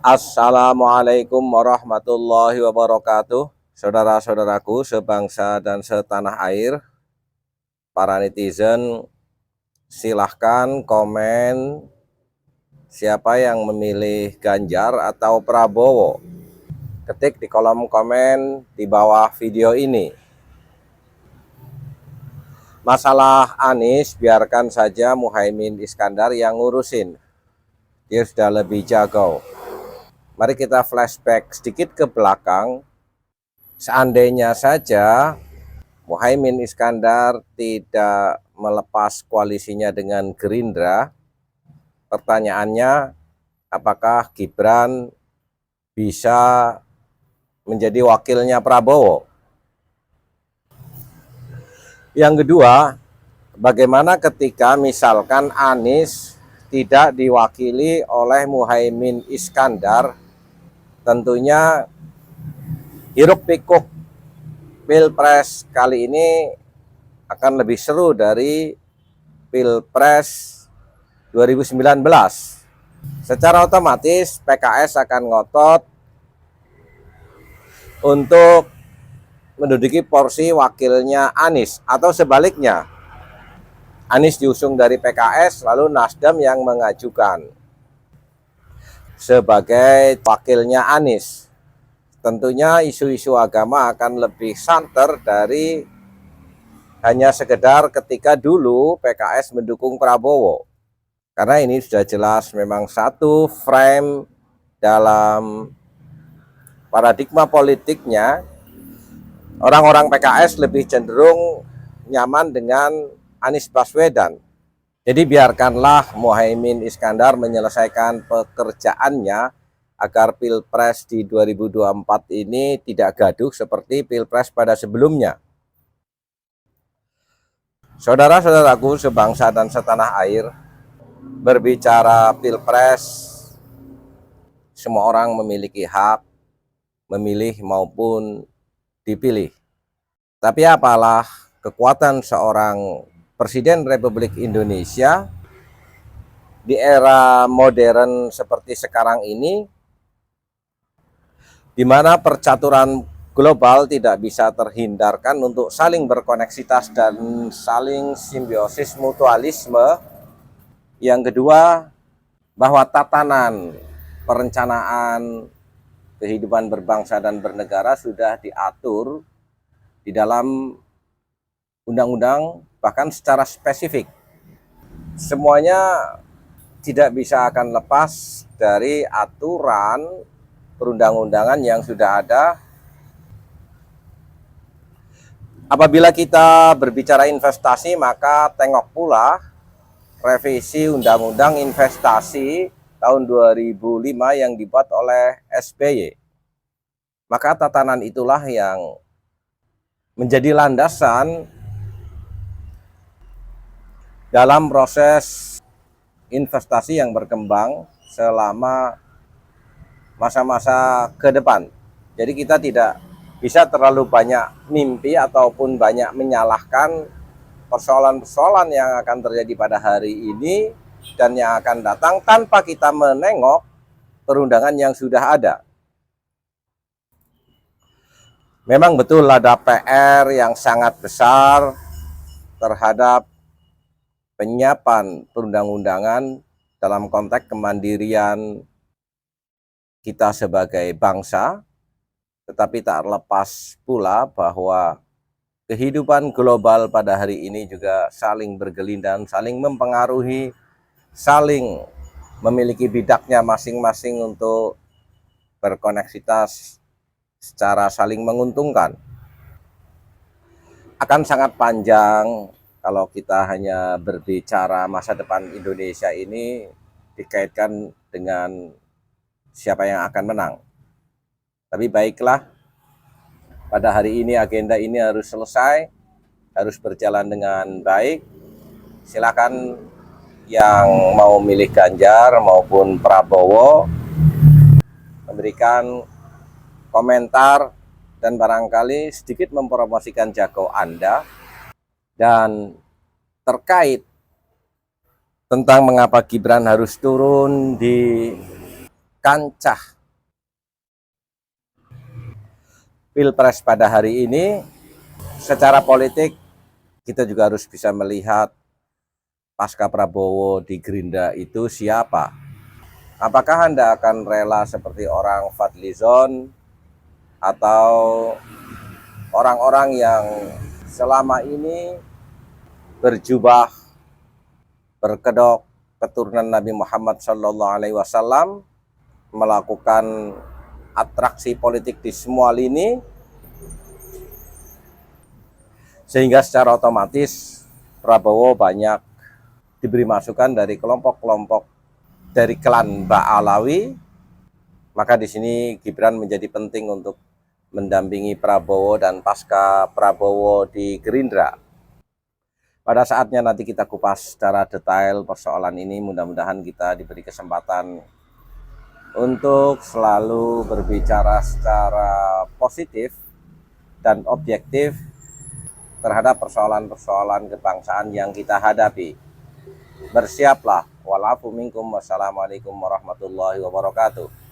Assalamualaikum warahmatullahi wabarakatuh. Saudara-saudaraku sebangsa dan setanah air, para netizen, silahkan komen siapa yang memilih Ganjar atau Prabowo. Ketik di kolom komen di bawah video ini. Masalah Anies biarkan saja Muhaimin Iskandar yang ngurusin. Dia sudah lebih jago. Mari kita flashback sedikit ke belakang. Seandainya saja Muhaimin Iskandar tidak melepas koalisinya dengan Gerindra, pertanyaannya apakah Gibran bisa menjadi wakilnya Prabowo? Yang kedua, bagaimana ketika misalkan Anies tidak diwakili oleh Muhaimin Iskandar? Tentunya hiruk pikuk Pilpres kali ini akan lebih seru dari Pilpres 2019. Secara otomatis PKS akan ngotot untuk menduduki porsi wakilnya Anies, atau sebaliknya, Anies diusung dari PKS lalu Nasdem yang mengajukan sebagai wakilnya Anies. Tentunya isu-isu agama akan lebih santer dari hanya sekedar ketika dulu PKS mendukung Prabowo. Karena ini sudah jelas memang satu frame dalam paradigma politiknya, orang-orang PKS lebih cenderung nyaman dengan Anies Baswedan. Jadi biarkanlah Muhaimin Iskandar menyelesaikan pekerjaannya agar Pilpres di 2024 ini tidak gaduh seperti Pilpres pada sebelumnya. Saudara-saudaraku sebangsa dan setanah air, berbicara Pilpres, semua orang memiliki hak memilih maupun dipilih. Tapi apalah kekuatan seorang Presiden Republik Indonesia di era modern seperti sekarang ini, di mana percaturan global tidak bisa terhindarkan untuk saling berkoneksitas dan saling simbiosis mutualisme. Yang kedua, bahwa tatanan perencanaan kehidupan berbangsa dan bernegara sudah diatur di dalam undang-undang, bahkan secara spesifik. Semuanya tidak bisa akan lepas dari aturan perundang-undangan yang sudah ada. Apabila kita berbicara investasi, maka tengok pula revisi Undang-Undang Investasi tahun 2005 yang dibuat oleh SBY. Maka tatanan itulah yang menjadi landasan dalam proses investasi yang berkembang selama masa-masa ke depan. Jadi kita tidak bisa terlalu banyak mimpi ataupun banyak menyalahkan persoalan-persoalan yang akan terjadi pada hari ini dan yang akan datang tanpa kita menengok perundangan yang sudah ada. Memang betul ada PR yang sangat besar terhadap penyiapan perundang-undangan dalam konteks kemandirian kita sebagai bangsa, tetapi tak lepas pula bahwa kehidupan global pada hari ini juga saling bergelindan, saling mempengaruhi, saling memiliki bidaknya masing-masing untuk berkoneksitas secara saling menguntungkan. Akan sangat panjang kalau kita hanya berbicara masa depan Indonesia ini dikaitkan dengan siapa yang akan menang. Tapi baiklah, pada hari ini agenda ini harus selesai, harus berjalan dengan baik. Silakan yang mau milih Ganjar maupun Prabowo memberikan komentar dan barangkali sedikit mempromosikan jago Anda. Dan terkait tentang mengapa Gibran harus turun di kancah Pilpres pada hari ini, secara politik kita juga harus bisa melihat pasca Prabowo di Gerindra itu siapa. Apakah Anda akan rela seperti orang Fadlizon atau orang-orang yang selama ini berjubah, berkedok keturunan Nabi Muhammad SAW, melakukan atraksi politik di semua lini, sehingga secara otomatis Prabowo banyak diberi masukan dari kelompok-kelompok dari klan Ba'alawi. Maka di sini Gibran menjadi penting untuk mendampingi Prabowo dan pasca Prabowo di Gerindra. Pada saatnya nanti kita kupas secara detail persoalan ini. Mudah-mudahan kita diberi kesempatan untuk selalu berbicara secara positif dan objektif terhadap persoalan-persoalan kebangsaan yang kita hadapi. Bersiaplah. Walafu minkum. Wassalamualaikum warahmatullahi wabarakatuh.